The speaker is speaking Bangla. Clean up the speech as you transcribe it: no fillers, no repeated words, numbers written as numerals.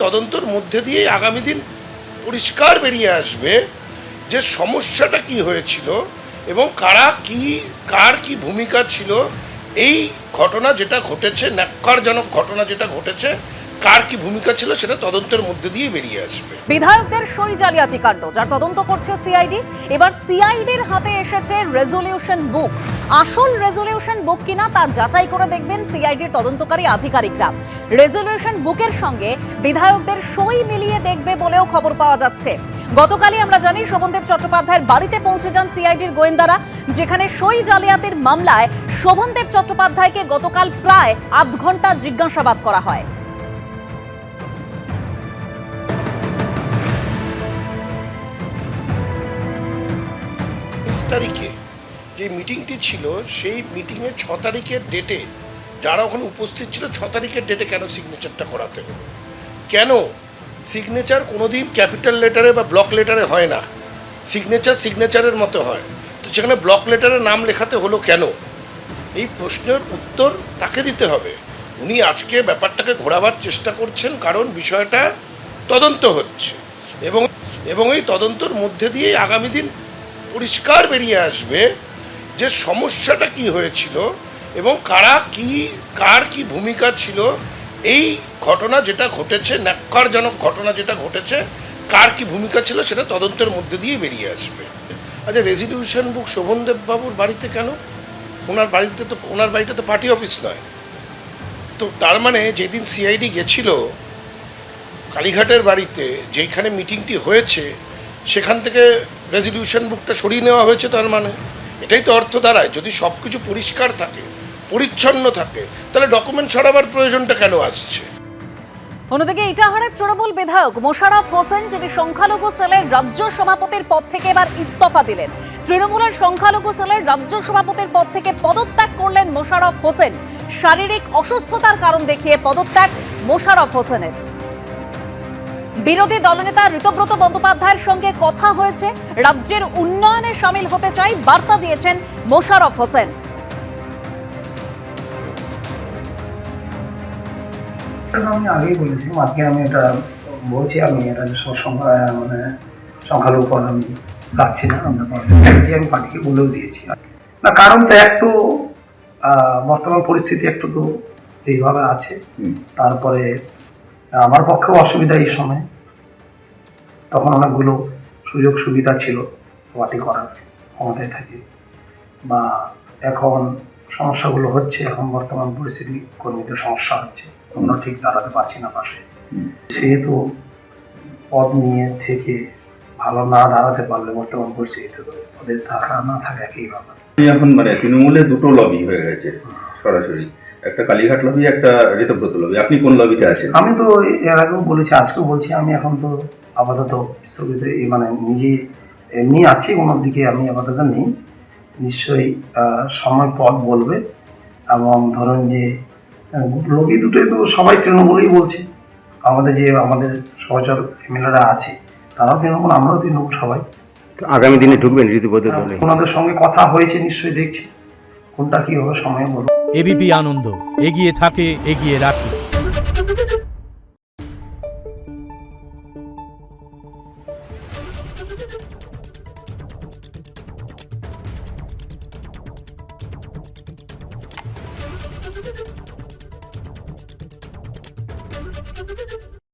তদন্তের মধ্যে দিয়েই আগামী দিন পরিষ্কার বেরিয়ে আসবে যে সমস্যাটা কি হয়েছিল এবং কার কি ভূমিকা ছিল এই ঘটনা যেটা ঘটেছে, ন্যাক্কারজনক ঘটনা যেটা ঘটেছে, কার কি ভূমিকা ছিল সেটা তদন্তের মধ্যে দিয়ে বেরিয়ে আসবে। বিধায়কদের সই জালিয়াতি কাণ্ড যার তদন্ত করছে সিআইডি। এবার সিআইডির হাতে এসেছে রেজলিউশন বুক। আসল রেজলিউশন বুক কিনা তা যাচাই করে দেখবেন সিআইডির তদন্তকারী আধিকারিকরা। রেজলিউশন বুকের সঙ্গে বিধায়কদের সই মিলিয়ে দেখবে বলেও খবর পাওয়া যাচ্ছে। গতকালই আমরা জানি শোভনদেব চট্টোপাধ্যায়ের বাড়িতে পৌঁছে যান সিআইডির গোয়েন্দারা, যেখানে সই জালিয়াতির মামলায় শোভনদেব চট্টোপাধ্যায়কে গতকাল প্রায় আধ ঘন্টা জিজ্ঞাসাবাদ করা হয়। তারিখে যে মিটিংটি ছিল সেই মিটিংয়ে 6 তারিখের ডেটে যারা ওখানে উপস্থিত ছিল 6 তারিখের ডেটে কেন সিগনেচারটা করাতে হলো? কেন সিগনেচার কোনোদিন ক্যাপিটাল লেটারে বা ব্লক লেটারে হয় না, সিগনেচারের মতো হয়, তো সেখানে ব্লক লেটারে নাম লেখাতে হলো কেন? এই প্রশ্নের উত্তর তাকে দিতে হবে। উনি আজকে ব্যাপারটাকে ঘোরাবার চেষ্টা করছেন কারণ বিষয়টা তদন্ত হচ্ছে এবং এই তদন্তের মধ্যে দিয়েই আগামী দিন পরিষ্কার বেরিয়ে আসবে যে সমস্যাটা কি হয়েছিল এবং কার কি ভূমিকা ছিল এই ঘটনা যেটা ঘটেছে, ন্যাক্কারজনক ঘটনা যেটা ঘটেছে, কার কি ভূমিকা ছিল সেটা তদন্তের মধ্যে দিয়ে বেরিয়ে আসবে। আচ্ছা, রেজলিউশন বুক শোভনদেব বাবুর বাড়িতে কেন? ওনার বাড়িতে তো পার্টি অফিস নয়। তো তার মানে যেদিন সিআইডি গেছিল কালীঘাটের বাড়িতে যেখানে মিটিংটি হয়েছে সেখান থেকে রেজলিউশন বুকটা সরিয়ে নেওয়া হয়েছে, তার মানে এটাই তো অর্থ দাঁড়ায়। যদি সব কিছু পরিষ্কার থাকে, পরিচ্ছন্ন থাকে, তাহলে ডকুমেন্ট সরাবার প্রয়োজনটা কেন আসছে? অন্যদিকে ইটাহারের তৃণমূল বিধায়ক মোশাররফ হোসেন যিনি সংখ্যালঘু সেলের রাজ্য সভাপতির পদ থেকে এবার ইস্তফা দিলেন। তৃণমূলের সংখ্যালঘু সেলের রাজ্য সভাপতির পদ থেকে পদত্যাগ করলেন মোশাররফ হোসেন। শারীরিক অসুস্থতার কারণ দেখিয়ে পদত্যাগ মোশাররফ হোসেনের। বিরোধী দলনেতা ঋতব্রত বন্দ্যোপাধ্যায়ের সঙ্গে কথা হয়েছে, রাজ্যের উন্নয়নে সামিল হতে চাই বার্তা দিয়েছেন মোশাররফ হোসেন। আমি আগেই বলেছি, আজকে আমি এটা বলছি, আমি এটা মানে সংখ্যালঘু পদ আমি রাখছি না, আমরা বলছি, আমি পার্টিকে বলেও দিয়েছি না। কারণ তো এক তো বর্তমান পরিস্থিতি একটু তো এইভাবে আছে, তারপরে আমার পক্ষেও অসুবিধা এই সময়, তখন অনেকগুলো সুযোগ সুবিধা ছিল পার্টি করার, ক্ষমতায় থাকে, বা এখন সমস্যাগুলো হচ্ছে, এখন বর্তমান পরিস্থিতি কর্মীদের সমস্যা হচ্ছে, আমরা ঠিক দাঁড়াতে পারছি না পাশে, সেহেতু পদ নিয়ে থেকে ভালো না দাঁড়াতে পারলে বর্তমান পরিস্থিতিতে ওদের থাকা না থাকা একই ব্যাপার। এখন মানে তৃণমূলে দুটো লবি হয়ে গেছে সরাসরি, একটা কালীঘাট লবি, একটা ঋতব্রত লবি। আপনি কোন লবিতে আছেন? আমি তো এর আগেও বলেছি, আজকেও বলছি, আমি এখন তো আপাতত স্থগিত, মানে নিজে এমনি আছি, ওনার দিকে আমি আপাতত নেই। নিশ্চয়ই সময় পথ বলবে। এবং ধরুন যে লবি দুটোই তো সবাই তৃণমূলেই বলছে, আমাদের সহচর এমএলএরা আছে তারাও তৃণমূল, আমরাও তৃণমূল, সবাই। আগামী দিনে ঢুকবেন ঋতুব্রত দলে? ওনাদের সঙ্গে কথা হয়েছে, নিশ্চয়ই দেখছি কোনটা কি হবে, সময় বলবো। এবিপি আনন্দ, এগিয়ে থাকে, এগিয়ে রাখে।